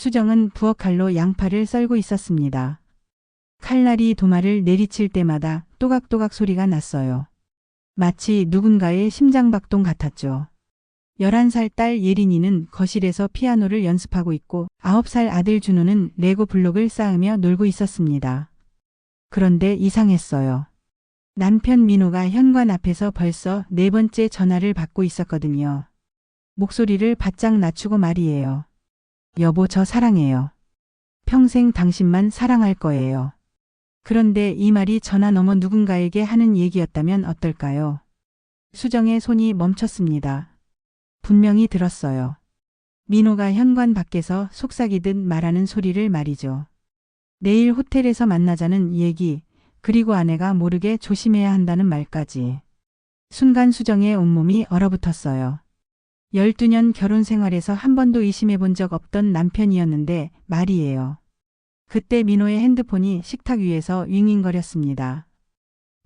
수정은 부엌 칼로 양파를 썰고 있었습니다. 칼날이 도마를 내리칠 때마다 또각또각 소리가 났어요. 마치 누군가의 심장박동 같았죠. 11살 딸 예린이는 거실에서 피아노를 연습하고 있고 9살 아들 준호는 레고 블록을 쌓으며 놀고 있었습니다. 그런데 이상했어요. 남편 민호가 현관 앞에서 벌써 4번째 전화를 받고 있었거든요. 목소리를 바짝 낮추고 말이에요. 여보, 저 사랑해요. 평생 당신만 사랑할 거예요. 그런데 이 말이 전화 너머 누군가에게 하는 얘기였다면 어떨까요? 수정의 손이 멈췄습니다. 분명히 들었어요. 민호가 현관 밖에서 속삭이듯 말하는 소리를 말이죠. 내일 호텔에서 만나자는 얘기, 그리고 아내가 모르게 조심해야 한다는 말까지. 순간 수정의 온몸이 얼어붙었어요. 12년 결혼 생활에서 한 번도 의심해 본 적 없던 남편이었는데 말이에요. 그때 민호의 핸드폰이 식탁 위에서 윙윙거렸습니다.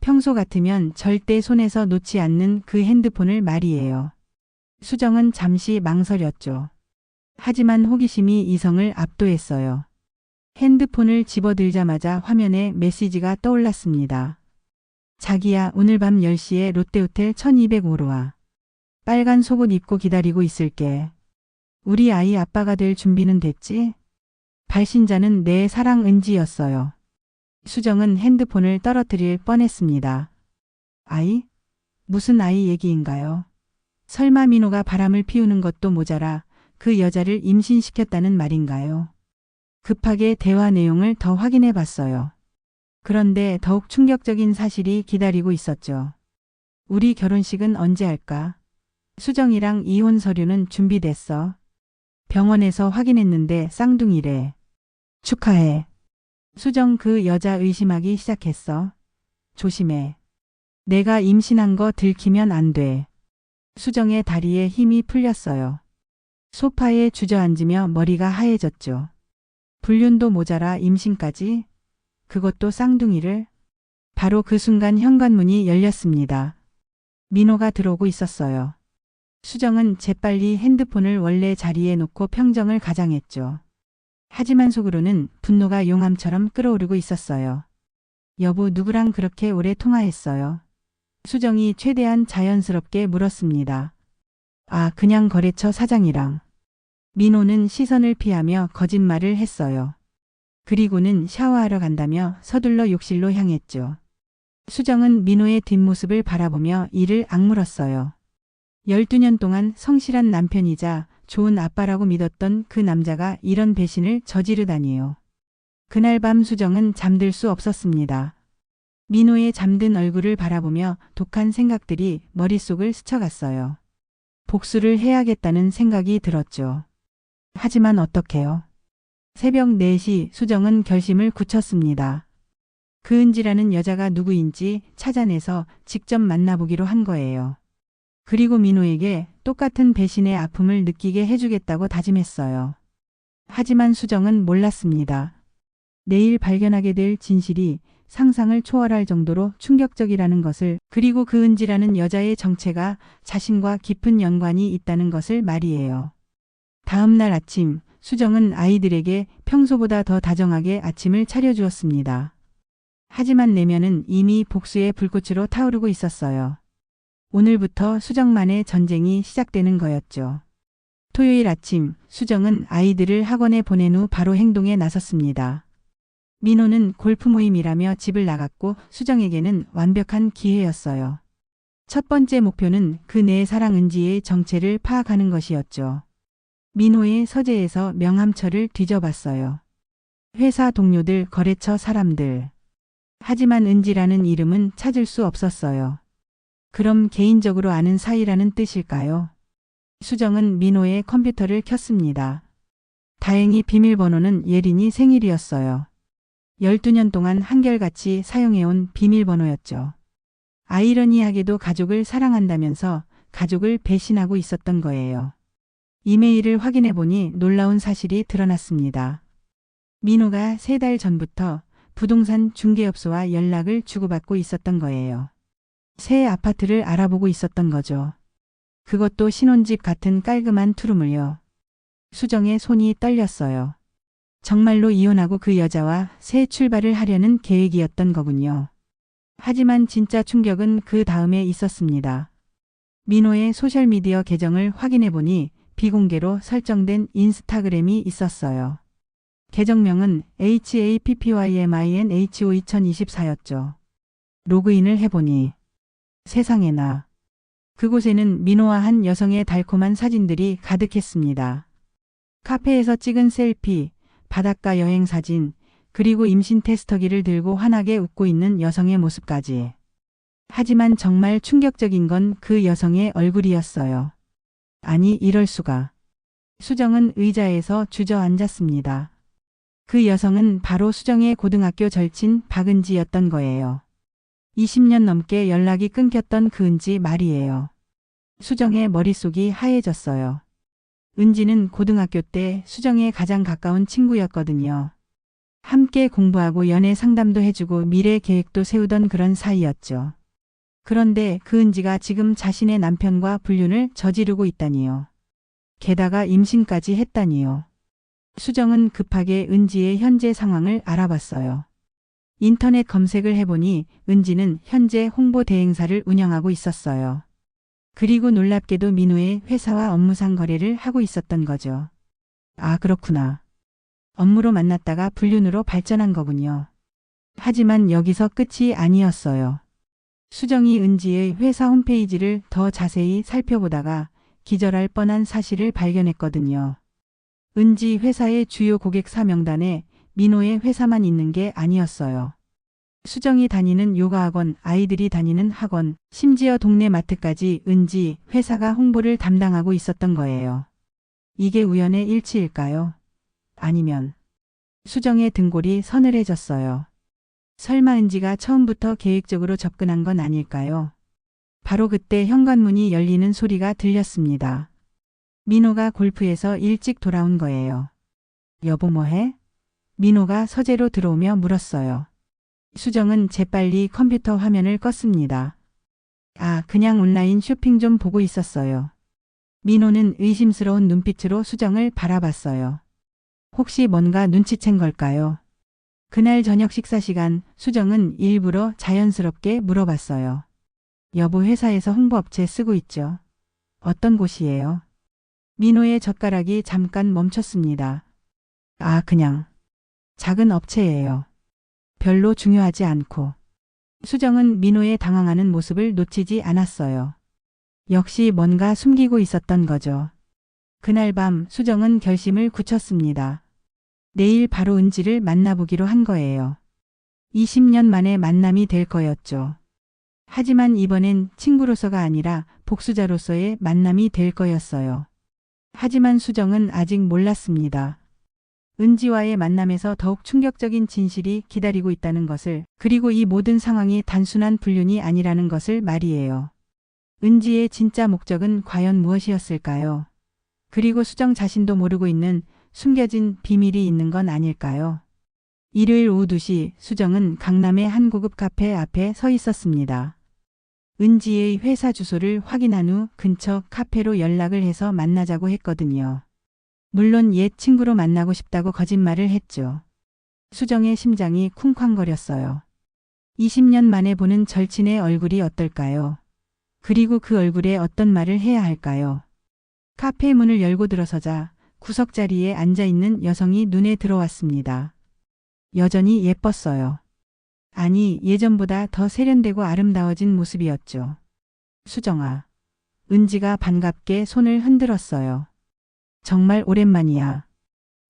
평소 같으면 절대 손에서 놓지 않는 그 핸드폰을 말이에요. 수정은 잠시 망설였죠. 하지만 호기심이 이성을 압도했어요. 핸드폰을 집어들자마자 화면에 메시지가 떠올랐습니다. 자기야, 오늘 밤 10시에 롯데호텔 1205로 와. 빨간 속옷 입고 기다리고 있을게. 우리 아이 아빠가 될 준비는 됐지? 발신자는 내 사랑 은지였어요. 수정은 핸드폰을 떨어뜨릴 뻔했습니다. 아이? 무슨 아이 얘기인가요? 설마 민호가 바람을 피우는 것도 모자라 그 여자를 임신시켰다는 말인가요? 급하게 대화 내용을 더 확인해 봤어요. 그런데 더욱 충격적인 사실이 기다리고 있었죠. 우리 결혼식은 언제 할까? 수정이랑 이혼 서류는 준비됐어. 병원에서 확인했는데 쌍둥이래. 축하해. 수정, 그 여자 의심하기 시작했어. 조심해. 내가 임신한 거 들키면 안 돼. 수정의 다리에 힘이 풀렸어요. 소파에 주저앉으며 머리가 하얘졌죠. 불륜도 모자라 임신까지? 그것도 쌍둥이를? 바로 그 순간 현관문이 열렸습니다. 민호가 들어오고 있었어요. 수정은 재빨리 핸드폰을 원래 자리에 놓고 평정을 가장했죠. 하지만 속으로는 분노가 용암처럼 끓어오르고 있었어요. 여보, 누구랑 그렇게 오래 통화했어요? 수정이 최대한 자연스럽게 물었습니다. 아, 그냥 거래처 사장이랑. 민호는 시선을 피하며 거짓말을 했어요. 그리고는 샤워하러 간다며 서둘러 욕실로 향했죠. 수정은 민호의 뒷모습을 바라보며 이를 악물었어요. 12년 동안 성실한 남편이자 좋은 아빠라고 믿었던 그 남자가 이런 배신을 저지르다니요. 그날 밤 수정은 잠들 수 없었습니다. 민호의 잠든 얼굴을 바라보며 독한 생각들이 머릿속을 스쳐갔어요. 복수를 해야겠다는 생각이 들었죠. 하지만 어떡해요? 새벽 4시 수정은 결심을 굳혔습니다. 그 은지라는 여자가 누구인지 찾아내서 직접 만나보기로 한 거예요. 그리고 민호에게 똑같은 배신의 아픔을 느끼게 해주겠다고 다짐했어요. 하지만 수정은 몰랐습니다. 내일 발견하게 될 진실이 상상을 초월할 정도로 충격적이라는 것을, 그리고 그 은지라는 여자의 정체가 자신과 깊은 연관이 있다는 것을 말이에요. 다음 날 아침, 수정은 아이들에게 평소보다 더 다정하게 아침을 차려주었습니다. 하지만 내면은 이미 복수의 불꽃으로 타오르고 있었어요. 오늘부터 수정만의 전쟁이 시작되는 거였죠. 토요일 아침, 수정은 아이들을 학원에 보낸 후 바로 행동에 나섰습니다. 민호는 골프 모임이라며 집을 나갔고 수정에게는 완벽한 기회였어요. 첫 번째 목표는 그 내 사랑 은지의 정체를 파악하는 것이었죠. 민호의 서재에서 명함처를 뒤져봤어요. 회사 동료들, 거래처 사람들. 하지만 은지라는 이름은 찾을 수 없었어요. 그럼 개인적으로 아는 사이라는 뜻일까요? 수정은 민호의 컴퓨터를 켰습니다. 다행히 비밀번호는 예린이 생일이었어요. 12년 동안 한결같이 사용해온 비밀번호였죠. 아이러니하게도 가족을 사랑한다면서 가족을 배신하고 있었던 거예요. 이메일을 확인해보니 놀라운 사실이 드러났습니다. 민호가 3달 전부터 부동산 중개업소와 연락을 주고받고 있었던 거예요. 새 아파트를 알아보고 있었던 거죠. 그것도 신혼집 같은 깔끔한 투룸을요. 수정의 손이 떨렸어요. 정말로 이혼하고 그 여자와 새 출발을 하려는 계획이었던 거군요. 하지만 진짜 충격은 그 다음에 있었습니다. 민호의 소셜미디어 계정을 확인해 보니 비공개로 설정된 인스타그램이 있었어요. 계정명은 HAPPYMINHO 2024였죠. 로그인을 해보니 세상에나 그곳에는 민호와 한 여성의 달콤한 사진들이 가득했습니다. 카페에서 찍은 셀피, 바닷가 여행 사진, 그리고 임신 테스터기를 들고 환하게 웃고 있는 여성의 모습까지. 하지만 정말 충격적인 건 그 여성의 얼굴이었어요. 아니, 이럴 수가. 수정은 의자에서 주저앉았습니다. 그 여성은 바로 수정의 고등학교 절친 박은지였던 거예요. 20년 넘게 연락이 끊겼던 그 은지 말이에요. 수정의 머릿속이 하얘졌어요. 은지는 고등학교 때 수정의 가장 가까운 친구였거든요. 함께 공부하고 연애 상담도 해주고 미래 계획도 세우던 그런 사이였죠. 그런데 그 은지가 지금 자신의 남편과 불륜을 저지르고 있다니요. 게다가 임신까지 했다니요. 수정은 급하게 은지의 현재 상황을 알아봤어요. 인터넷 검색을 해보니 은지는 현재 홍보 대행사를 운영하고 있었어요. 그리고 놀랍게도 민호의 회사와 업무상 거래를 하고 있었던 거죠. 아, 그렇구나. 업무로 만났다가 불륜으로 발전한 거군요. 하지만 여기서 끝이 아니었어요. 수정이 은지의 회사 홈페이지를 더 자세히 살펴보다가 기절할 뻔한 사실을 발견했거든요. 은지 회사의 주요 고객사 명단에 민호의 회사만 있는 게 아니었어요. 수정이 다니는 요가학원, 아이들이 다니는 학원, 심지어 동네 마트까지 은지 회사가 홍보를 담당하고 있었던 거예요. 이게 우연의 일치일까요? 아니면 수정의 등골이 서늘해졌어요. 설마 은지가 처음부터 계획적으로 접근한 건 아닐까요? 바로 그때 현관문이 열리는 소리가 들렸습니다. 민호가 골프에서 일찍 돌아온 거예요. 여보 뭐해? 민호가 서재로 들어오며 물었어요. 수정은 재빨리 컴퓨터 화면을 껐습니다. 아, 그냥 온라인 쇼핑 좀 보고 있었어요. 민호는 의심스러운 눈빛으로 수정을 바라봤어요. 혹시 뭔가 눈치챈 걸까요? 그날 저녁 식사 시간 수정은 일부러 자연스럽게 물어봤어요. 여보 회사에서 홍보업체 쓰고 있죠. 어떤 곳이에요? 민호의 젓가락이 잠깐 멈췄습니다. 아, 그냥 작은 업체예요. 별로 중요하지 않고. 수정은 민호의 당황하는 모습을 놓치지 않았어요. 역시 뭔가 숨기고 있었던 거죠. 그날 밤 수정은 결심을 굳혔습니다. 내일 바로 은지를 만나보기로 한 거예요. 20년 만에 만남이 될 거였죠. 하지만 이번엔 친구로서가 아니라 복수자로서의 만남이 될 거였어요. 하지만 수정은 아직 몰랐습니다. 은지와의 만남에서 더욱 충격적인 진실이 기다리고 있다는 것을, 그리고 이 모든 상황이 단순한 불륜이 아니라는 것을 말이에요. 은지의 진짜 목적은 과연 무엇이었을까요? 그리고 수정 자신도 모르고 있는 숨겨진 비밀이 있는 건 아닐까요? 일요일 오후 2시 수정은 강남의 한 고급 카페 앞에 서 있었습니다. 은지의 회사 주소를 확인한 후 근처 카페로 연락을 해서 만나자고 했거든요. 물론 옛 친구로 만나고 싶다고 거짓말을 했죠. 수정의 심장이 쿵쾅거렸어요. 20년 만에 보는 절친의 얼굴이 어떨까요? 그리고 그 얼굴에 어떤 말을 해야 할까요? 카페 문을 열고 들어서자 구석자리에 앉아있는 여성이 눈에 들어왔습니다. 여전히 예뻤어요. 아니, 예전보다 더 세련되고 아름다워진 모습이었죠. 수정아. 은지가 반갑게 손을 흔들었어요. 정말 오랜만이야.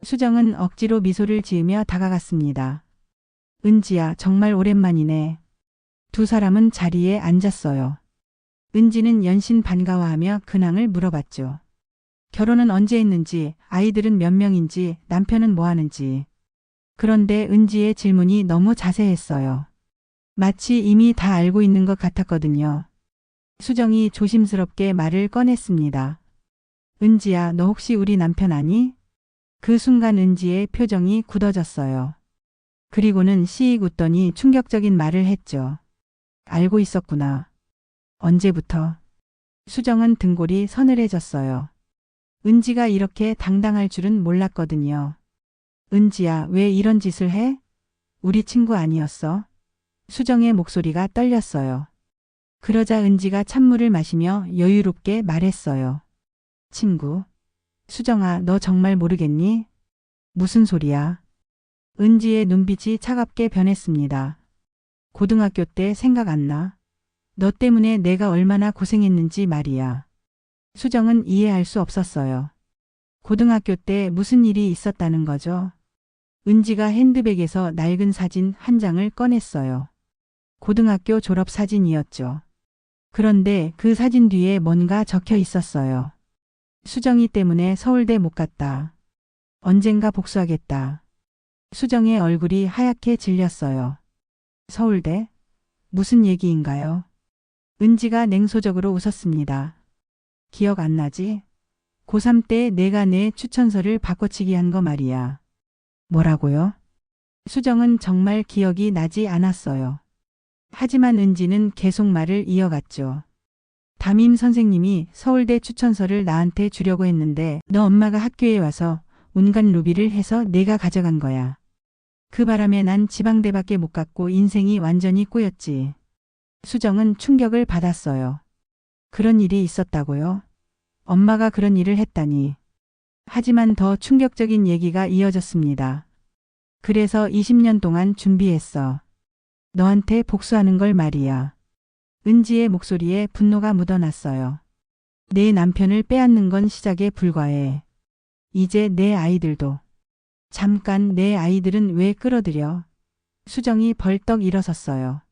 수정은 억지로 미소를 지으며 다가갔습니다. 은지야, 정말 오랜만이네. 두 사람은 자리에 앉았어요. 은지는 연신 반가워하며 근황을 물어봤죠. 결혼은 언제 했는지, 아이들은 몇 명인지, 남편은 뭐 하는지. 그런데 은지의 질문이 너무 자세했어요. 마치 이미 다 알고 있는 것 같았거든요. 수정이 조심스럽게 말을 꺼냈습니다. 은지야, 너 혹시 우리 남편 아니? 그 순간 은지의 표정이 굳어졌어요. 그리고는 시익 웃더니 충격적인 말을 했죠. 알고 있었구나. 언제부터? 수정은 등골이 서늘해졌어요. 은지가 이렇게 당당할 줄은 몰랐거든요. 은지야, 왜 이런 짓을 해? 우리 친구 아니었어? 수정의 목소리가 떨렸어요. 그러자 은지가 찬물을 마시며 여유롭게 말했어요. 친구. 수정아, 너 정말 모르겠니? 무슨 소리야? 은지의 눈빛이 차갑게 변했습니다. 고등학교 때 생각 안 나? 너 때문에 내가 얼마나 고생했는지 말이야. 수정은 이해할 수 없었어요. 고등학교 때 무슨 일이 있었다는 거죠? 은지가 핸드백에서 낡은 사진 한 장을 꺼냈어요. 고등학교 졸업 사진이었죠. 그런데 그 사진 뒤에 뭔가 적혀 있었어요. 수정이 때문에 서울대 못 갔다. 언젠가 복수하겠다. 수정의 얼굴이 하얗게 질렸어요. 서울대? 무슨 얘기인가요? 은지가 냉소적으로 웃었습니다. 기억 안 나지? 고3 때 내가 내 추천서를 바꿔치기 한 거 말이야. 뭐라고요? 수정은 정말 기억이 나지 않았어요. 하지만 은지는 계속 말을 이어갔죠. 담임 선생님이 서울대 추천서를 나한테 주려고 했는데 너 엄마가 학교에 와서 온갖 로비를 해서 내가 가져간 거야. 그 바람에 난 지방대밖에 못 갔고 인생이 완전히 꼬였지. 수정은 충격을 받았어요. 그런 일이 있었다고요? 엄마가 그런 일을 했다니. 하지만 더 충격적인 얘기가 이어졌습니다. 그래서 20년 동안 준비했어. 너한테 복수하는 걸 말이야. 은지의 목소리에 분노가 묻어났어요. 내 남편을 빼앗는 건 시작에 불과해. 이제 내 아이들도. 잠깐 내 아이들은 왜 끌어들여? 수정이 벌떡 일어섰어요.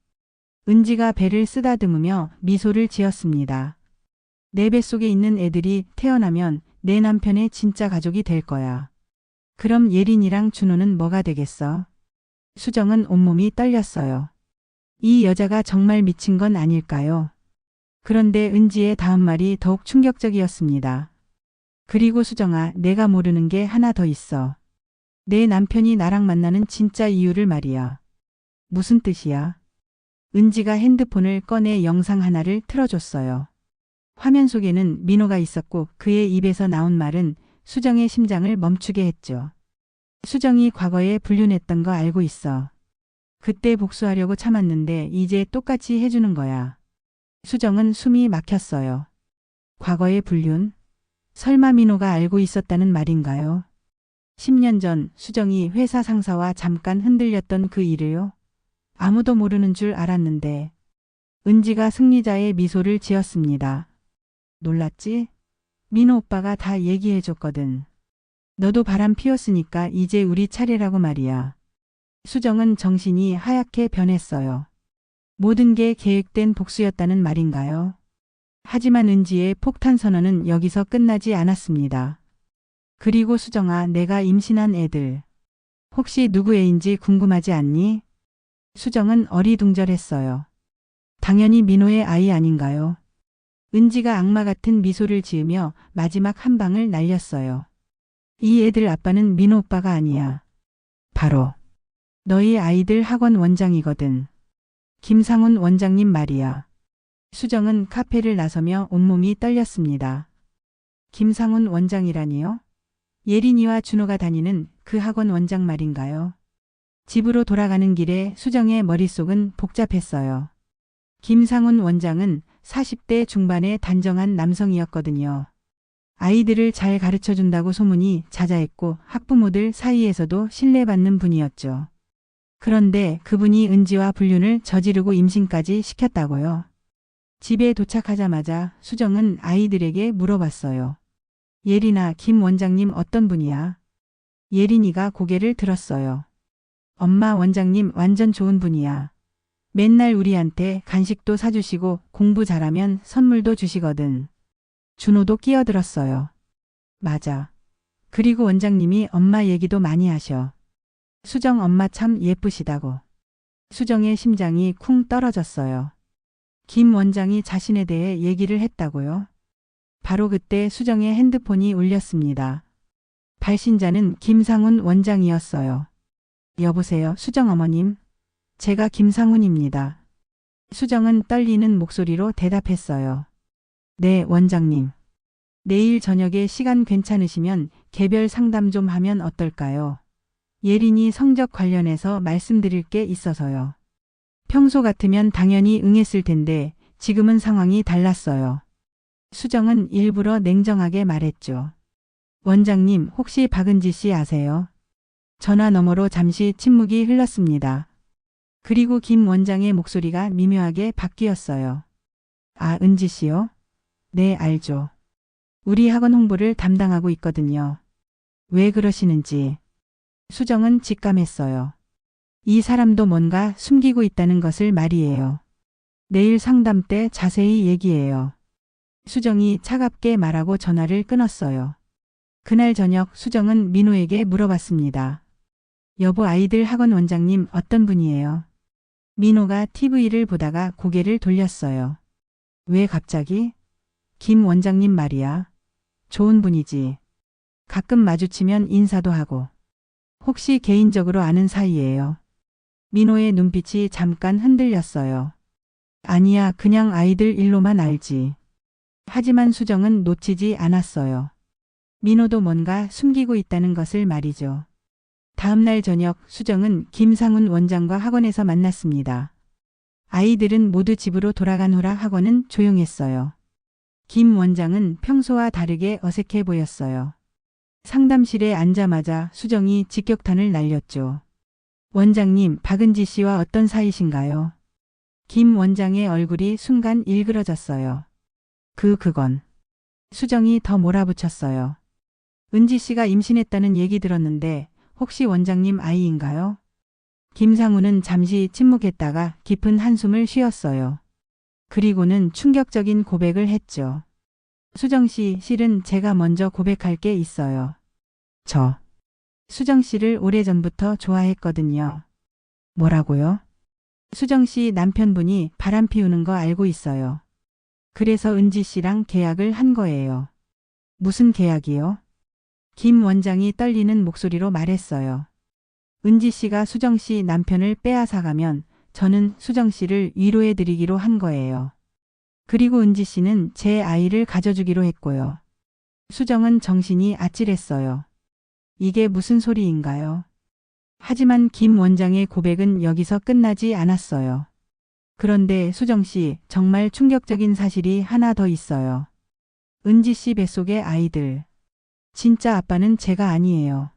은지가 배를 쓰다듬으며 미소를 지었습니다. 내 뱃속에 있는 애들이 태어나면 내 남편의 진짜 가족이 될 거야. 그럼 예린이랑 준호는 뭐가 되겠어? 수정은 온몸이 떨렸어요. 이 여자가 정말 미친 건 아닐까요? 그런데 은지의 다음 말이 더욱 충격적이었습니다. 그리고 수정아, 내가 모르는 게 하나 더 있어. 내 남편이 나랑 만나는 진짜 이유를 말이야. 무슨 뜻이야? 은지가 핸드폰을 꺼내 영상 하나를 틀어줬어요. 화면 속에는 민호가 있었고 그의 입에서 나온 말은 수정의 심장을 멈추게 했죠. 수정이 과거에 불륜했던 거 알고 있어. 그때 복수하려고 참았는데 이제 똑같이 해주는 거야. 수정은 숨이 막혔어요. 과거의 불륜? 설마 민호가 알고 있었다는 말인가요? 10년 전 수정이 회사 상사와 잠깐 흔들렸던 그 일을요? 아무도 모르는 줄 알았는데. 은지가 승리자의 미소를 지었습니다. 놀랐지? 민호 오빠가 다 얘기해줬거든. 너도 바람 피웠으니까 이제 우리 차례라고 말이야. 수정은 정신이 하얗게 변했어요. 모든 게 계획된 복수였다는 말인가요? 하지만 은지의 폭탄 선언은 여기서 끝나지 않았습니다. 그리고 수정아, 내가 임신한 애들. 혹시 누구 애인지 궁금하지 않니? 수정은 어리둥절했어요. 당연히 민호의 아이 아닌가요? 은지가 악마 같은 미소를 지으며 마지막 한 방을 날렸어요. 이 애들 아빠는 민호 오빠가 아니야. 바로 너희 아이들 학원 원장이거든. 김상훈 원장님 말이야. 수정은 카페를 나서며 온몸이 떨렸습니다. 김상훈 원장이라니요? 예린이와 준호가 다니는 그 학원 원장 말인가요? 집으로 돌아가는 길에 수정의 머릿속은 복잡했어요. 김상훈 원장은 40대 중반의 단정한 남성이었거든요. 아이들을 잘 가르쳐준다고 소문이 자자했고 학부모들 사이에서도 신뢰받는 분이었죠. 그런데 그분이 은지와 불륜을 저지르고 임신까지 시켰다고요. 집에 도착하자마자 수정은 아이들에게 물어봤어요. 예린아, 김 원장님 어떤 분이야? 예린이가 고개를 들었어요. 엄마, 원장님 완전 좋은 분이야. 맨날 우리한테 간식도 사주시고 공부 잘하면 선물도 주시거든. 준호도 끼어들었어요. 맞아. 그리고 원장님이 엄마 얘기도 많이 하셔. 수정 엄마 참 예쁘시다고. 수정의 심장이 쿵 떨어졌어요. 김 원장이 자신에 대해 얘기를 했다고요? 바로 그때 수정의 핸드폰이 울렸습니다. 발신자는 김상훈 원장이었어요. 여보세요, 수정 어머님. 제가 김상훈입니다. 수정은 떨리는 목소리로 대답했어요. 네, 원장님. 내일 저녁에 시간 괜찮으시면 개별 상담 좀 하면 어떨까요? 예린이 성적 관련해서 말씀드릴 게 있어서요. 평소 같으면 당연히 응했을 텐데 지금은 상황이 달랐어요. 수정은 일부러 냉정하게 말했죠. 원장님, 혹시 박은지 씨 아세요? 전화 너머로 잠시 침묵이 흘렀습니다. 그리고 김 원장의 목소리가 미묘하게 바뀌었어요. 아, 은지 씨요? 네, 알죠. 우리 학원 홍보를 담당하고 있거든요. 왜 그러시는지. 수정은 직감했어요. 이 사람도 뭔가 숨기고 있다는 것을 말이에요. 내일 상담 때 자세히 얘기해요. 수정이 차갑게 말하고 전화를 끊었어요. 그날 저녁 수정은 민호에게 물어봤습니다. 여보, 아이들 학원 원장님 어떤 분이에요? 민호가 TV를 보다가 고개를 돌렸어요. 왜 갑자기? 김 원장님 말이야. 좋은 분이지. 가끔 마주치면 인사도 하고. 혹시 개인적으로 아는 사이예요? 민호의 눈빛이 잠깐 흔들렸어요. 아니야, 그냥 아이들 일로만 알지. 하지만 수정은 놓치지 않았어요. 민호도 뭔가 숨기고 있다는 것을 말이죠. 다음날 저녁 수정은 김상훈 원장과 학원에서 만났습니다. 아이들은 모두 집으로 돌아간 후라 학원은 조용했어요. 김 원장은 평소와 다르게 어색해 보였어요. 상담실에 앉자마자 수정이 직격탄을 날렸죠. 원장님, 박은지 씨와 어떤 사이신가요? 김 원장의 얼굴이 순간 일그러졌어요. 그건. 수정이 더 몰아붙였어요. 은지 씨가 임신했다는 얘기 들었는데 혹시 원장님 아이인가요? 김상우는 잠시 침묵했다가 깊은 한숨을 쉬었어요. 그리고는 충격적인 고백을 했죠. 수정 씨, 실은 제가 먼저 고백할 게 있어요. 저 수정 씨를 오래전부터 좋아했거든요. 뭐라고요? 수정 씨 남편분이 바람 피우는 거 알고 있어요. 그래서 은지 씨랑 계약을 한 거예요. 무슨 계약이요? 김 원장이 떨리는 목소리로 말했어요. 은지 씨가 수정 씨 남편을 빼앗아가면 저는 수정 씨를 위로해 드리기로 한 거예요. 그리고 은지 씨는 제 아이를 가져주기로 했고요. 수정은 정신이 아찔했어요. 이게 무슨 소리인가요? 하지만 김 원장의 고백은 여기서 끝나지 않았어요. 그런데 수정 씨, 정말 충격적인 사실이 하나 더 있어요. 은지 씨 뱃속의 아이들. 진짜 아빠는 제가 아니에요.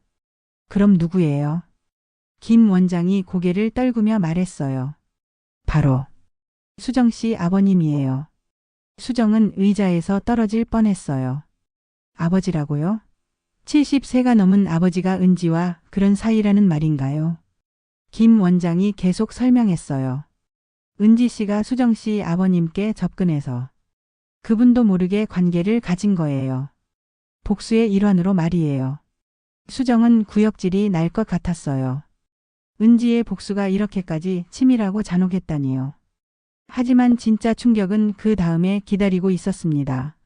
그럼 누구예요? 김 원장이 고개를 떨구며 말했어요. 바로 수정 씨 아버님이에요. 수정은 의자에서 떨어질 뻔했어요. 아버지라고요? 70세가 넘은 아버지가 은지와 그런 사이라는 말인가요? 김 원장이 계속 설명했어요. 은지 씨가 수정 씨 아버님께 접근해서 그분도 모르게 관계를 가진 거예요. 복수의 일환으로 말이에요. 수정은 구역질이 날 것 같았어요. 은지의 복수가 이렇게까지 치밀하고 잔혹했다니요. 하지만 진짜 충격은 그 다음에 기다리고 있었습니다.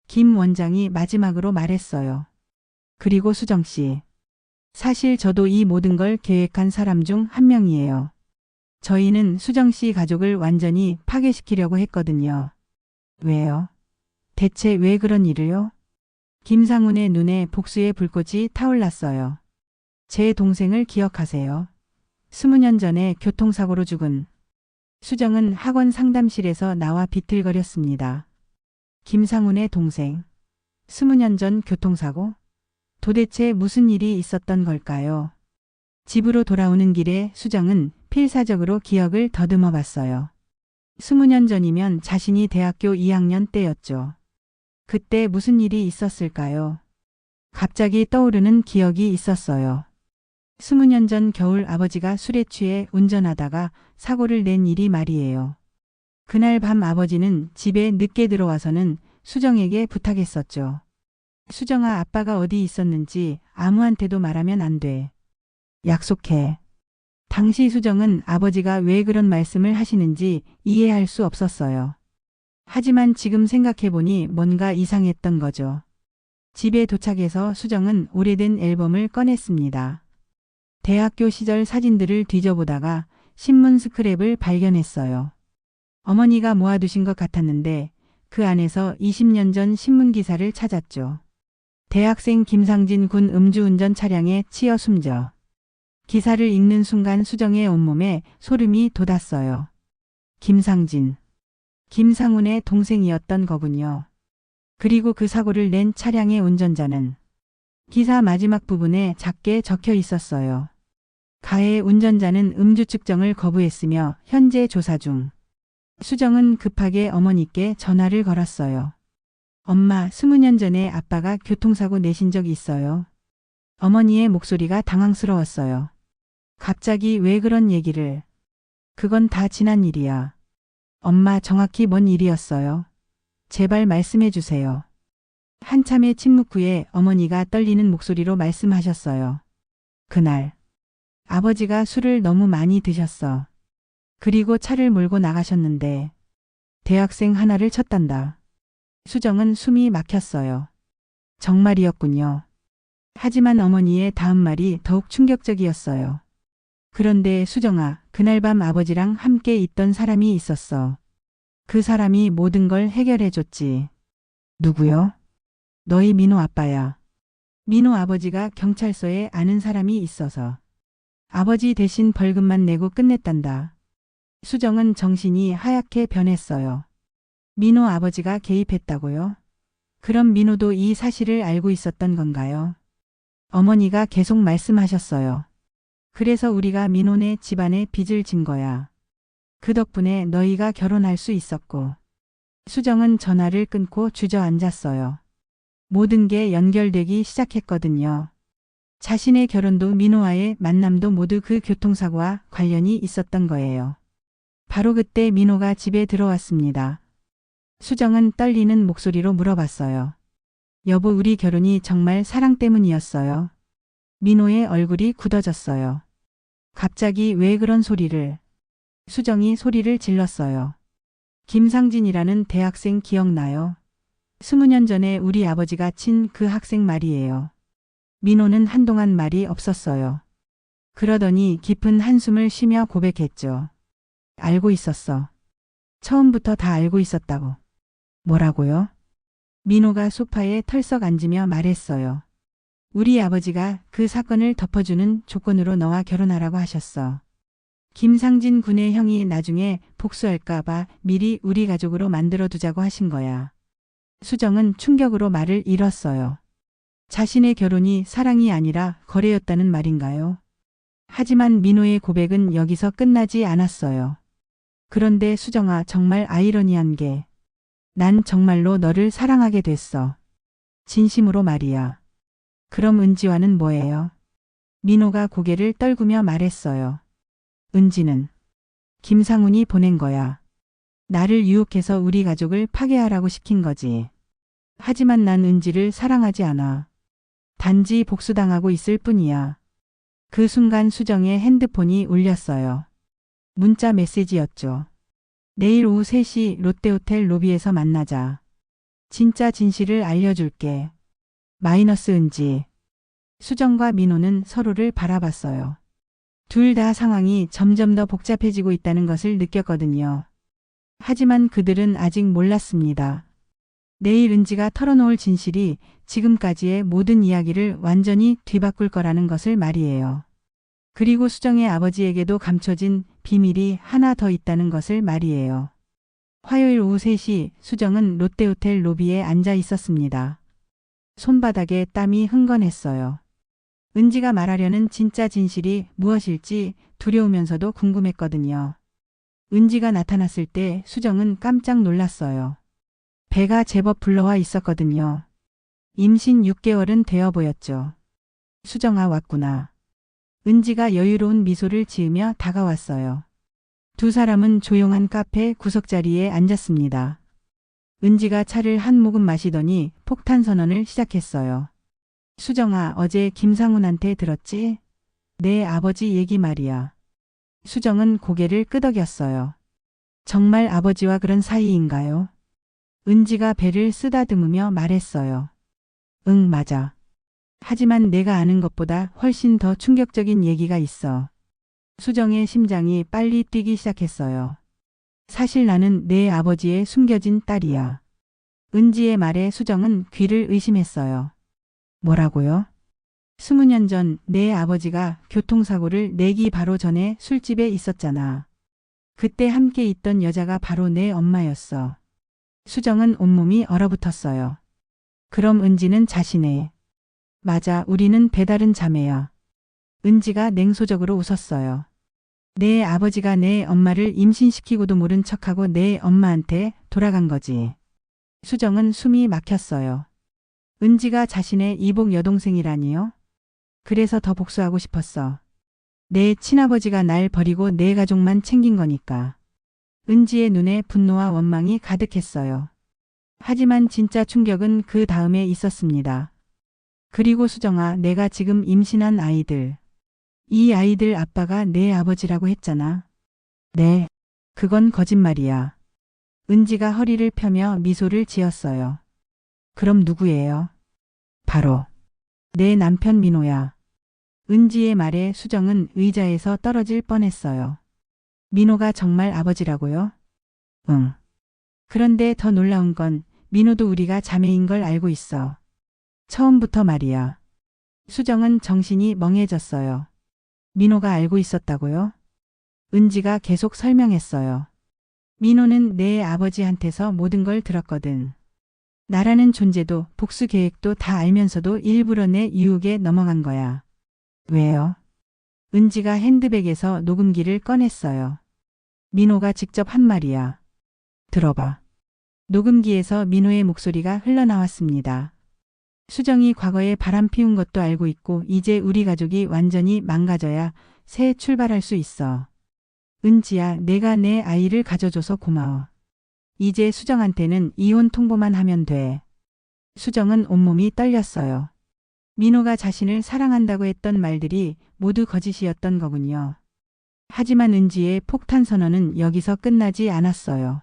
김 원장이 마지막으로 말했어요. 그리고 수정 씨. 사실 저도 이 모든 걸 계획한 사람 중 한 명이에요. 저희는 수정 씨 가족을 완전히 파괴시키려고 했거든요. 왜요? 대체 왜 그런 일을요? 김상훈의 눈에 복수의 불꽃이 타올랐어요. 제 동생을 기억하세요? 20년 전에 교통사고로 죽은. 수정은 학원 상담실에서 나와 비틀거렸습니다. 김상훈의 동생. 20년 전 교통사고? 도대체 무슨 일이 있었던 걸까요? 집으로 돌아오는 길에 수정은 필사적으로 기억을 더듬어 봤어요. 20년 전이면 자신이 대학교 2학년 때였죠. 그때 무슨 일이 있었을까요? 갑자기 떠오르는 기억이 있었어요. 20년 전 겨울 아버지가 술에 취해 운전하다가 사고를 낸 일이 말이에요. 그날 밤 아버지는 집에 늦게 들어와서는 수정에게 부탁했었죠. 수정아, 아빠가 어디 있었는지 아무한테도 말하면 안 돼. 약속해. 당시 수정은 아버지가 왜 그런 말씀을 하시는지 이해할 수 없었어요. 하지만 지금 생각해보니 뭔가 이상했던 거죠. 집에 도착해서 수정은 오래된 앨범을 꺼냈습니다. 대학교 시절 사진들을 뒤져보다가 신문 스크랩을 발견했어요. 어머니가 모아두신 것 같았는데 그 안에서 20년 전 신문 기사를 찾았죠. 대학생 김상진 군 음주운전 차량에 치여 숨져 기사를 읽는 순간 수정의 온몸에 소름이 돋았어요. 김상진. 김상훈의 동생이었던 거군요. 그리고 그 사고를 낸 차량의 운전자는 기사 마지막 부분에 작게 적혀 있었어요. 가해 운전자는 음주 측정을 거부했으며 현재 조사 중. 수정은 급하게 어머니께 전화를 걸었어요. 엄마, 20년 전에 아빠가 교통사고 내신 적 있어요. 어머니의 목소리가 당황스러웠어요. 갑자기 왜 그런 얘기를? 그건 다 지난 일이야. 엄마, 정확히 뭔 일이었어요? 제발 말씀해 주세요. 한참의 침묵 후에 어머니가 떨리는 목소리로 말씀하셨어요. 그날 아버지가 술을 너무 많이 드셨어. 그리고 차를 몰고 나가셨는데 대학생 하나를 쳤단다. 수정은 숨이 막혔어요. 정말이었군요. 하지만 어머니의 다음 말이 더욱 충격적이었어요. 그런데 수정아, 그날 밤 아버지랑 함께 있던 사람이 있었어. 그 사람이 모든 걸 해결해 줬지. 누구요? 너희 민호 아빠야. 민호 아버지가 경찰서에 아는 사람이 있어서 아버지 대신 벌금만 내고 끝냈단다. 수정은 정신이 하얗게 변했어요. 민호 아버지가 개입했다고요? 그럼 민호도 이 사실을 알고 있었던 건가요? 어머니가 계속 말씀하셨어요. 그래서 우리가 민호네 집안에 빚을 진 거야. 그 덕분에 너희가 결혼할 수 있었고. 수정은 전화를 끊고 주저앉았어요. 모든 게 연결되기 시작했거든요. 자신의 결혼도 민호와의 만남도 모두 그 교통사고와 관련이 있었던 거예요. 바로 그때 민호가 집에 들어왔습니다. 수정은 떨리는 목소리로 물어봤어요. 여보, 우리 결혼이 정말 사랑 때문이었어요. 민호의 얼굴이 굳어졌어요. 갑자기 왜 그런 소리를? 수정이 소리를 질렀어요. 김상진이라는 대학생 기억나요? 20년 전에 우리 아버지가 친 그 학생 말이에요. 민호는 한동안 말이 없었어요. 그러더니 깊은 한숨을 쉬며 고백했죠. 알고 있었어. 처음부터 다 알고 있었다고. 뭐라고요? 민호가 소파에 털썩 앉으며 말했어요. 우리 아버지가 그 사건을 덮어주는 조건으로 너와 결혼하라고 하셨어. 김상진 군의 형이 나중에 복수할까봐 미리 우리 가족으로 만들어두자고 하신 거야. 수정은 충격으로 말을 잃었어요. 자신의 결혼이 사랑이 아니라 거래였다는 말인가요? 하지만 민호의 고백은 여기서 끝나지 않았어요. 그런데 수정아, 정말 아이러니한 게 난 정말로 너를 사랑하게 됐어. 진심으로 말이야. 그럼 은지와는 뭐예요? 민호가 고개를 떨구며 말했어요. 은지는 김상훈이 보낸 거야. 나를 유혹해서 우리 가족을 파괴하라고 시킨 거지. 하지만 난 은지를 사랑하지 않아. 단지 복수당하고 있을 뿐이야. 그 순간 수정의 핸드폰이 울렸어요. 문자 메시지였죠. 내일 오후 3시 롯데호텔 로비에서 만나자. 진짜 진실을 알려줄게. 마이너스 은지. 수정과 민호는 서로를 바라봤어요. 둘 다 상황이 점점 더 복잡해지고 있다는 것을 느꼈거든요. 하지만 그들은 아직 몰랐습니다. 내일 은지가 털어놓을 진실이 지금까지의 모든 이야기를 완전히 뒤바꿀 거라는 것을 말이에요. 그리고 수정의 아버지에게도 감춰진 비밀이 하나 더 있다는 것을 말이에요. 화요일 오후 3시 수정은 롯데호텔 로비에 앉아 있었습니다. 손바닥에 땀이 흥건했어요. 은지가 말하려는 진짜 진실이 무엇일지 두려우면서도 궁금했거든요. 은지가 나타났을 때 수정은 깜짝 놀랐어요. 배가 제법 불러와 있었거든요. 임신 6개월은 되어 보였죠. 수정아, 왔구나. 은지가 여유로운 미소를 지으며 다가왔어요. 두 사람은 조용한 카페 구석자리에 앉았습니다. 은지가 차를 한 모금 마시더니 폭탄 선언을 시작했어요. 수정아, 어제 김상훈한테 들었지? 내 아버지 얘기 말이야. 수정은 고개를 끄덕였어요. 정말 아버지와 그런 사이인가요? 은지가 배를 쓰다듬으며 말했어요. 응, 맞아. 하지만 내가 아는 것보다 훨씬 더 충격적인 얘기가 있어. 수정의 심장이 빨리 뛰기 시작했어요. 사실 나는 내 아버지의 숨겨진 딸이야. 은지의 말에 수정은 귀를 의심했어요. 뭐라고요? 20년 전 내 아버지가 교통사고를 내기 바로 전에 술집에 있었잖아. 그때 함께 있던 여자가 바로 내 엄마였어. 수정은 온몸이 얼어붙었어요. 그럼 은지는 자신의 맞아, 우리는 배다른 자매야. 은지가 냉소적으로 웃었어요. 내 아버지가 내 엄마를 임신시키고도 모른 척하고 내 엄마한테 돌아간 거지. 수정은 숨이 막혔어요. 은지가 자신의 이복 여동생이라니요? 그래서 더 복수하고 싶었어. 내 친아버지가 날 버리고 내 가족만 챙긴 거니까. 은지의 눈에 분노와 원망이 가득했어요. 하지만 진짜 충격은 그 다음에 있었습니다. 그리고 수정아, 내가 지금 임신한 아이들. 이 아이들 아빠가 내 아버지라고 했잖아. 네. 그건 거짓말이야. 은지가 허리를 펴며 미소를 지었어요. 그럼 누구예요? 바로 내 남편 민호야. 은지의 말에 수정은 의자에서 떨어질 뻔했어요. 민호가 정말 아버지라고요? 응. 그런데 더 놀라운 건 민호도 우리가 자매인 걸 알고 있어. 처음부터 말이야. 수정은 정신이 멍해졌어요. 민호가 알고 있었다고요? 은지가 계속 설명했어요. 민호는 내 아버지한테서 모든 걸 들었거든. 나라는 존재도 복수 계획도 다 알면서도 일부러 내 유혹에 넘어간 거야. 왜요? 은지가 핸드백에서 녹음기를 꺼냈어요. 민호가 직접 한 말이야. 들어봐. 녹음기에서 민호의 목소리가 흘러나왔습니다. 수정이 과거에 바람 피운 것도 알고 있고 이제 우리 가족이 완전히 망가져야 새 출발할 수 있어. 은지야, 내가 내 아이를 가져줘서 고마워. 이제 수정한테는 이혼 통보만 하면 돼. 수정은 온몸이 떨렸어요. 민호가 자신을 사랑한다고 했던 말들이 모두 거짓이었던 거군요. 하지만 은지의 폭탄 선언은 여기서 끝나지 않았어요.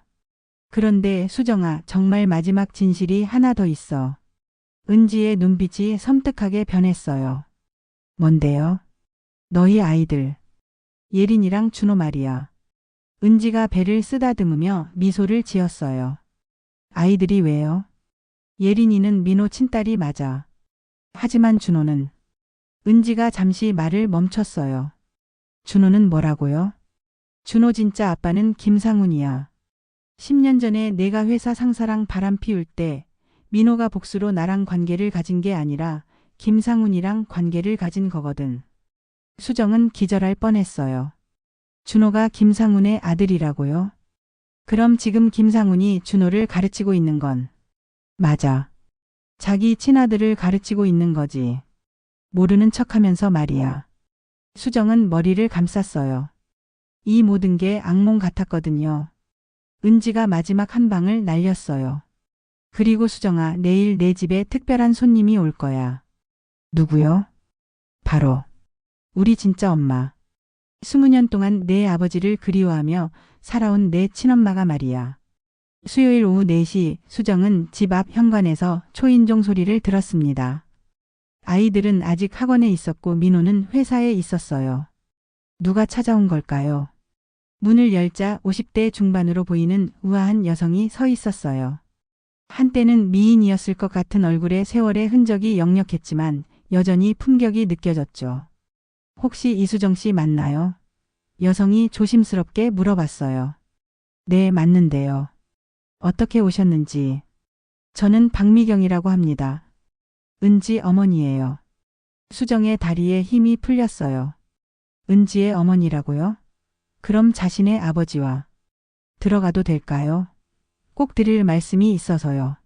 그런데 수정아, 정말 마지막 진실이 하나 더 있어. 은지의 눈빛이 섬뜩하게 변했어요. 뭔데요? 너희 아이들. 예린이랑 준호 말이야. 은지가 배를 쓰다듬으며 미소를 지었어요. 아이들이 왜요? 예린이는 민호 친딸이 맞아. 하지만 준호는. 은지가 잠시 말을 멈췄어요. 준호는 뭐라고요? 준호 진짜 아빠는 김상훈이야. 10년 전에 내가 회사 상사랑 바람 피울 때 민호가 복수로 나랑 관계를 가진 게 아니라 김상훈이랑 관계를 가진 거거든. 수정은 기절할 뻔했어요. 준호가 김상훈의 아들이라고요? 그럼 지금 김상훈이 준호를 가르치고 있는 건? 맞아. 자기 친아들을 가르치고 있는 거지. 모르는 척하면서 말이야. 수정은 머리를 감쌌어요. 이 모든 게 악몽 같았거든요. 은지가 마지막 한 방을 날렸어요. 그리고 수정아, 내일 내 집에 특별한 손님이 올 거야. 누구요? 바로 우리 진짜 엄마. 20년 동안 내 아버지를 그리워하며 살아온 내 친엄마가 말이야. 수요일 오후 4시 수정은 집 앞 현관에서 초인종 소리를 들었습니다. 아이들은 아직 학원에 있었고 민호는 회사에 있었어요. 누가 찾아온 걸까요? 문을 열자 50대 중반으로 보이는 우아한 여성이 서 있었어요. 한때는 미인이었을 것 같은 얼굴에 세월의 흔적이 역력했지만 여전히 품격이 느껴졌죠. 혹시 이수정 씨 맞나요? 여성이 조심스럽게 물어봤어요. 네, 맞는데요. 어떻게 오셨는지. 저는 박미경이라고 합니다. 은지 어머니예요. 수정의 다리에 힘이 풀렸어요. 은지의 어머니라고요? 그럼 자신의 아버지와 들어가도 될까요? 꼭 드릴 말씀이 있어서요.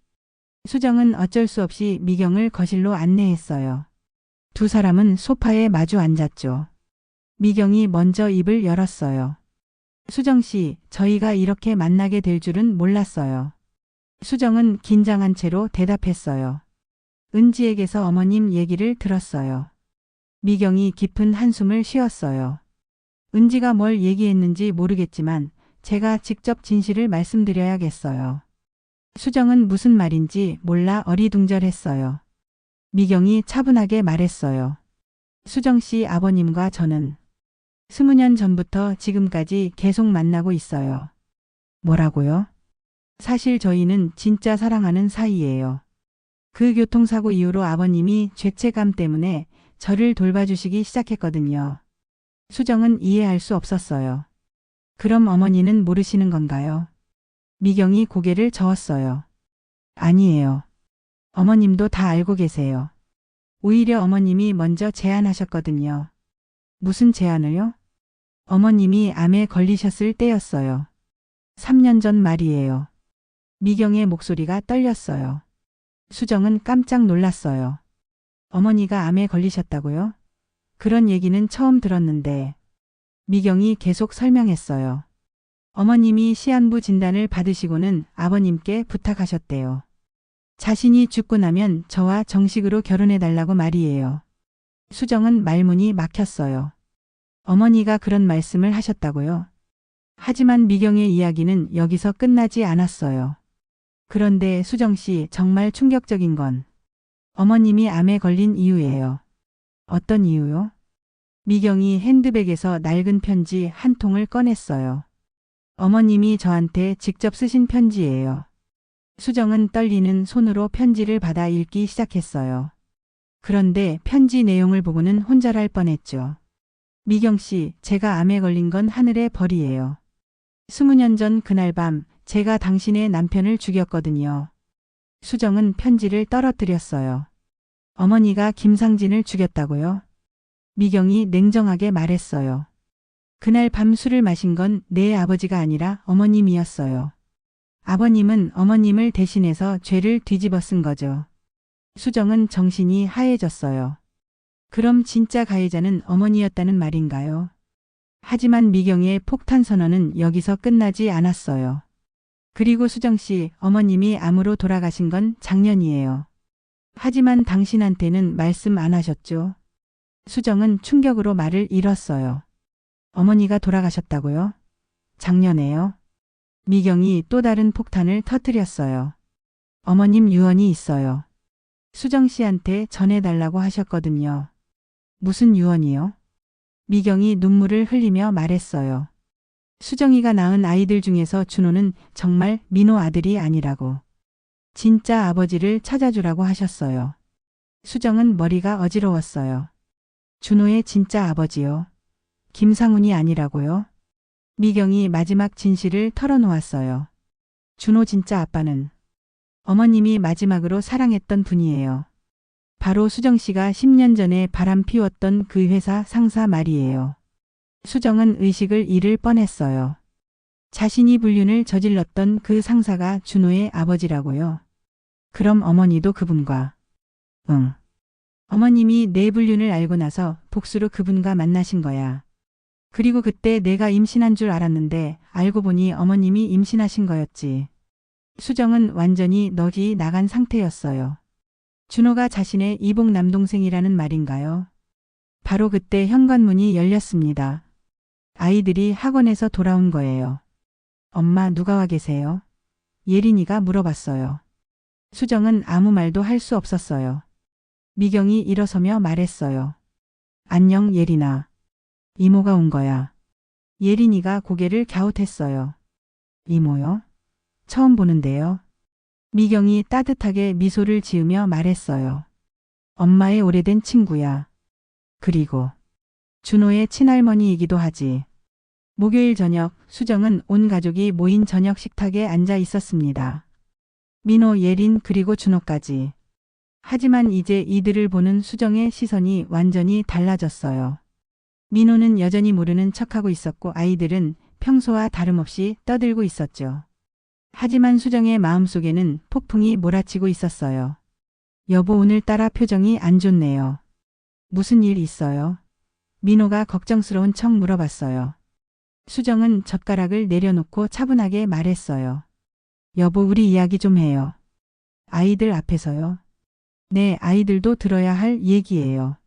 수정은 어쩔 수 없이 미경을 거실로 안내했어요. 두 사람은 소파에 마주 앉았죠. 미경이 먼저 입을 열었어요. 수정 씨, 저희가 이렇게 만나게 될 줄은 몰랐어요. 수정은 긴장한 채로 대답했어요. 은지에게서 어머님 얘기를 들었어요. 미경이 깊은 한숨을 쉬었어요. 은지가 뭘 얘기했는지 모르겠지만 제가 직접 진실을 말씀드려야겠어요. 수정은 무슨 말인지 몰라 어리둥절했어요. 미경이 차분하게 말했어요. 수정 씨 아버님과 저는 20년 전부터 지금까지 계속 만나고 있어요. 뭐라고요? 사실 저희는 진짜 사랑하는 사이예요. 그 교통사고 이후로 아버님이 죄책감 때문에 저를 돌봐주시기 시작했거든요. 수정은 이해할 수 없었어요. 그럼 어머니는 모르시는 건가요? 미경이 고개를 저었어요. 아니에요. 어머님도 다 알고 계세요. 오히려 어머님이 먼저 제안하셨거든요. 무슨 제안을요? 어머님이 암에 걸리셨을 때였어요. 3년 전 말이에요. 미경의 목소리가 떨렸어요. 수정은 깜짝 놀랐어요. 어머니가 암에 걸리셨다고요? 그런 얘기는 처음 들었는데. 미경이 계속 설명했어요. 어머님이 시한부 진단을 받으시고는 아버님께 부탁하셨대요. 자신이 죽고 나면 저와 정식으로 결혼해달라고 말이에요. 수정은 말문이 막혔어요. 어머니가 그런 말씀을 하셨다고요? 하지만 미경의 이야기는 여기서 끝나지 않았어요. 그런데 수정 씨, 정말 충격적인 건 어머님이 암에 걸린 이유예요. 어떤 이유요? 미경이 핸드백에서 낡은 편지 한 통을 꺼냈어요. 어머님이 저한테 직접 쓰신 편지예요. 수정은 떨리는 손으로 편지를 받아 읽기 시작했어요. 그런데 편지 내용을 보고는 혼절할 뻔했죠. 미경 씨, 제가 암에 걸린 건 하늘의 벌이에요. 20년 전 그날 밤 제가 당신의 남편을 죽였거든요. 수정은 편지를 떨어뜨렸어요. 어머니가 김상진을 죽였다고요? 미경이 냉정하게 말했어요. 그날 밤 술을 마신 건 내 아버지가 아니라 어머님이었어요. 아버님은 어머님을 대신해서 죄를 뒤집어 쓴 거죠. 수정은 정신이 하얘졌어요. 그럼 진짜 가해자는 어머니였다는 말인가요? 하지만 미경의 폭탄 선언은 여기서 끝나지 않았어요. 그리고 수정 씨, 어머님이 암으로 돌아가신 건 작년이에요. 하지만 당신한테는 말씀 안 하셨죠? 수정은 충격으로 말을 잃었어요. 어머니가 돌아가셨다고요? 작년에요? 미경이 또 다른 폭탄을 터뜨렸어요. 어머님 유언이 있어요. 수정 씨한테 전해달라고 하셨거든요. 무슨 유언이요? 미경이 눈물을 흘리며 말했어요. 수정이가 낳은 아이들 중에서 준호는 정말 민호 아들이 아니라고. 진짜 아버지를 찾아주라고 하셨어요. 수정은 머리가 어지러웠어요. 준호의 진짜 아버지요? 김상훈이 아니라고요? 미경이 마지막 진실을 털어놓았어요. 준호 진짜 아빠는 어머님이 마지막으로 사랑했던 분이에요. 바로 수정 씨가 10년 전에 바람 피웠던 그 회사 상사 말이에요. 수정은 의식을 잃을 뻔했어요. 자신이 불륜을 저질렀던 그 상사가 준호의 아버지라고요. 그럼 어머니도 그분과. 응. 어머님이 내 불륜을 알고 나서 복수로 그분과 만나신 거야. 그리고 그때 내가 임신한 줄 알았는데 알고 보니 어머님이 임신하신 거였지. 수정은 완전히 넋이 나간 상태였어요. 준호가 자신의 이복 남동생이라는 말인가요? 바로 그때 현관문이 열렸습니다. 아이들이 학원에서 돌아온 거예요. 엄마 누가 와 계세요? 예린이가 물어봤어요. 수정은 아무 말도 할 수 없었어요. 미경이 일어서며 말했어요. 안녕 예린아. 이모가 온 거야. 예린이가 고개를 갸웃했어요. 이모요? 처음 보는데요. 미경이 따뜻하게 미소를 지으며 말했어요. 엄마의 오래된 친구야. 그리고 준호의 친할머니이기도 하지. 목요일 저녁 수정은 온 가족이 모인 저녁 식탁에 앉아 있었습니다. 민호, 예린 그리고 준호까지. 하지만 이제 이들을 보는 수정의 시선이 완전히 달라졌어요. 민호는 여전히 모르는 척하고 있었고 아이들은 평소와 다름없이 떠들고 있었죠. 하지만 수정의 마음속에는 폭풍이 몰아치고 있었어요. 여보 오늘따라 표정이 안 좋네요. 무슨 일 있어요? 민호가 걱정스러운 척 물어봤어요. 수정은 젓가락을 내려놓고 차분하게 말했어요. 여보 우리 이야기 좀 해요. 아이들 앞에서요? 네, 아이들도 들어야 할 얘기예요.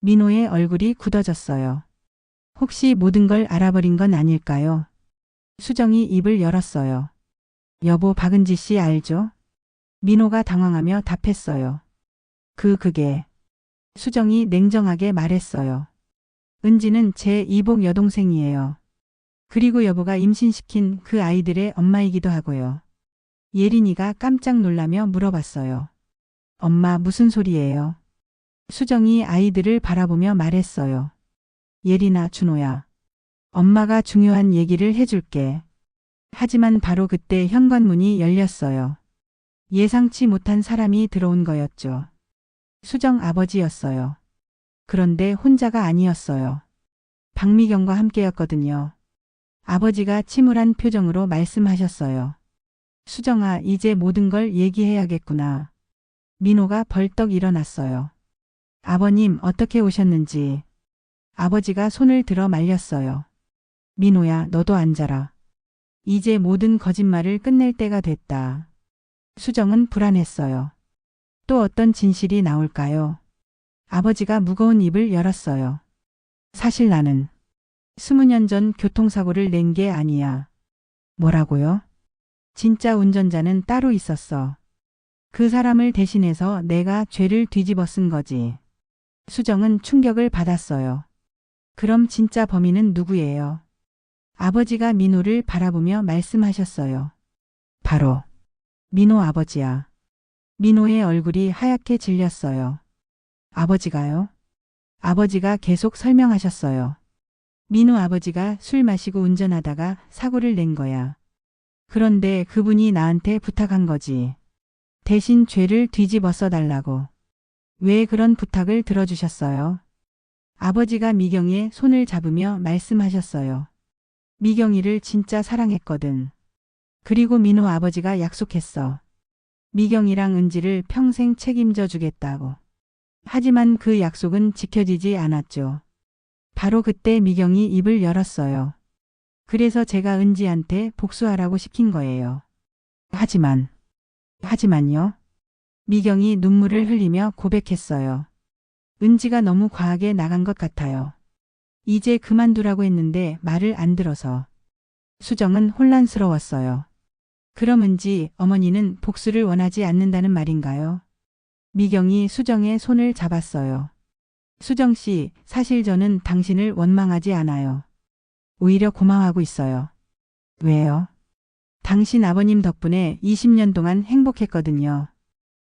민호의 얼굴이 굳어졌어요. 혹시 모든 걸 알아버린 건 아닐까요? 수정이 입을 열었어요. 여보 박은지 씨 알죠? 민호가 당황하며 답했어요. 그게. 수정이 냉정하게 말했어요. 은지는 제 이복 여동생이에요. 그리고 여보가 임신시킨 그 아이들의 엄마이기도 하고요. 예린이가 깜짝 놀라며 물어봤어요. 엄마 무슨 소리예요? 수정이 아이들을 바라보며 말했어요. 예린아, 준호야. 엄마가 중요한 얘기를 해줄게. 하지만 바로 그때 현관문이 열렸어요. 예상치 못한 사람이 들어온 거였죠. 수정 아버지였어요. 그런데 혼자가 아니었어요. 박미경과 함께였거든요. 아버지가 침울한 표정으로 말씀하셨어요. 수정아, 이제 모든 걸 얘기해야겠구나. 민호가 벌떡 일어났어요. 아버님, 어떻게 오셨는지. 아버지가 손을 들어 말렸어요. 민호야, 너도 앉아라. 이제 모든 거짓말을 끝낼 때가 됐다. 수정은 불안했어요. 또 어떤 진실이 나올까요? 아버지가 무거운 입을 열었어요. 사실 나는 20년 전 교통사고를 낸 게 아니야. 뭐라고요? 진짜 운전자는 따로 있었어. 그 사람을 대신해서 내가 죄를 뒤집어 쓴 거지. 수정은 충격을 받았어요. 그럼 진짜 범인은 누구예요? 아버지가 민호를 바라보며 말씀하셨어요. 바로 민호 아버지야. 민호의 얼굴이 하얗게 질렸어요. 아버지가요? 아버지가 계속 설명하셨어요. 민호 아버지가 술 마시고 운전하다가 사고를 낸 거야. 그런데 그분이 나한테 부탁한 거지. 대신 죄를 뒤집어 써달라고. 왜 그런 부탁을 들어주셨어요? 아버지가 미경이의 손을 잡으며 말씀하셨어요. 미경이를 진짜 사랑했거든. 그리고 민호 아버지가 약속했어. 미경이랑 은지를 평생 책임져 주겠다고. 하지만 그 약속은 지켜지지 않았죠. 바로 그때 미경이 입을 열었어요. 그래서 제가 은지한테 복수하라고 시킨 거예요. 하지만요. 미경이 눈물을 흘리며 고백했어요. 은지가 너무 과하게 나간 것 같아요. 이제 그만두라고 했는데 말을 안 들어서. 수정은 혼란스러웠어요. 그럼 은지 어머니는 복수를 원하지 않는다는 말인가요? 미경이 수정의 손을 잡았어요. 수정 씨, 사실 저는 당신을 원망하지 않아요. 오히려 고마워하고 있어요. 왜요? 당신 아버님 덕분에 20년 동안 행복했거든요.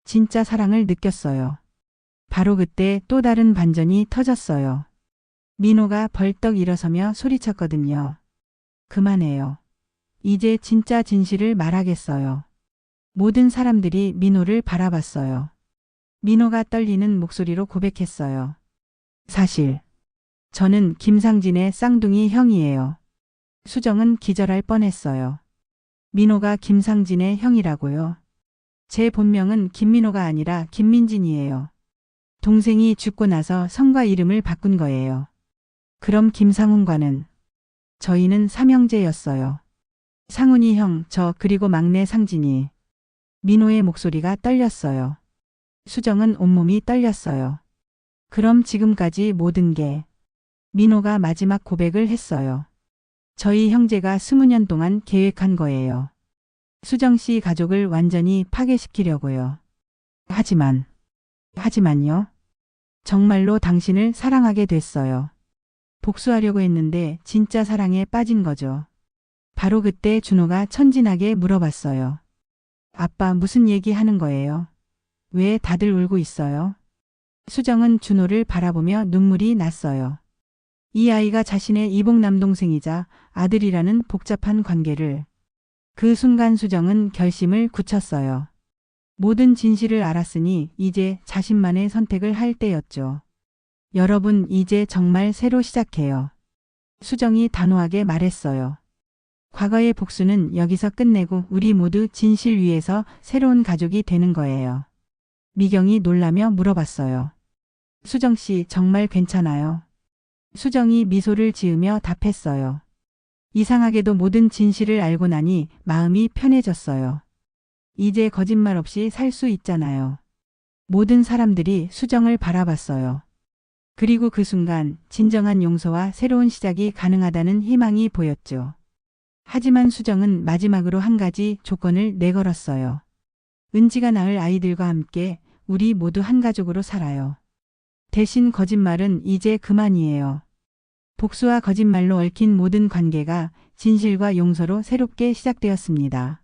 진짜 사랑을 느꼈어요. 바로 그때 또 다른 반전이 터졌어요. 민호가 벌떡 일어서며 소리쳤거든요. 그만해요. 이제 진짜 진실을 말하겠어요. 모든 사람들이 민호를 바라봤어요. 민호가 떨리는 목소리로 고백했어요. 사실 저는 김상진의 쌍둥이 형이에요. 수정은 기절할 뻔했어요. 민호가 김상진의 형이라고요? 제 본명은 김민호가 아니라 김민진이에요. 동생이 죽고 나서 성과 이름을 바꾼 거예요. 그럼 김상훈과는? 저희는 삼형제였어요. 상훈이 형, 저 그리고 막내 상진이. 민호의 목소리가 떨렸어요. 수정은 온몸이 떨렸어요. 그럼 지금까지 모든 게. 민호가 마지막 고백을 했어요. 저희 형제가 20년 동안 계획한 거예요. 수정 씨 가족을 완전히 파괴시키려고요. 하지만요. 정말로 당신을 사랑하게 됐어요. 복수하려고 했는데 진짜 사랑에 빠진 거죠. 바로 그때 준호가 천진하게 물어봤어요. 아빠, 무슨 얘기 하는 거예요? 왜 다들 울고 있어요? 수정은 준호를 바라보며 눈물이 났어요. 이 아이가 자신의 이복 남동생이자 아들이라는 복잡한 관계를. 그 순간 수정은 결심을 굳혔어요. 모든 진실을 알았으니 이제 자신만의 선택을 할 때였죠. 여러분, 이제 정말 새로 시작해요. 수정이 단호하게 말했어요. 과거의 복수는 여기서 끝내고 우리 모두 진실 위에서 새로운 가족이 되는 거예요. 미경이 놀라며 물어봤어요. 수정 씨, 정말 괜찮아요? 수정이 미소를 지으며 답했어요. 이상하게도 모든 진실을 알고 나니 마음이 편해졌어요. 이제 거짓말 없이 살 수 있잖아요. 모든 사람들이 수정을 바라봤어요. 그리고 그 순간 진정한 용서와 새로운 시작이 가능하다는 희망이 보였죠. 하지만 수정은 마지막으로 한 가지 조건을 내걸었어요. 은지가 낳을 아이들과 함께 우리 모두 한 가족으로 살아요. 대신 거짓말은 이제 그만이에요. 복수와 거짓말로 얽힌 모든 관계가 진실과 용서로 새롭게 시작되었습니다.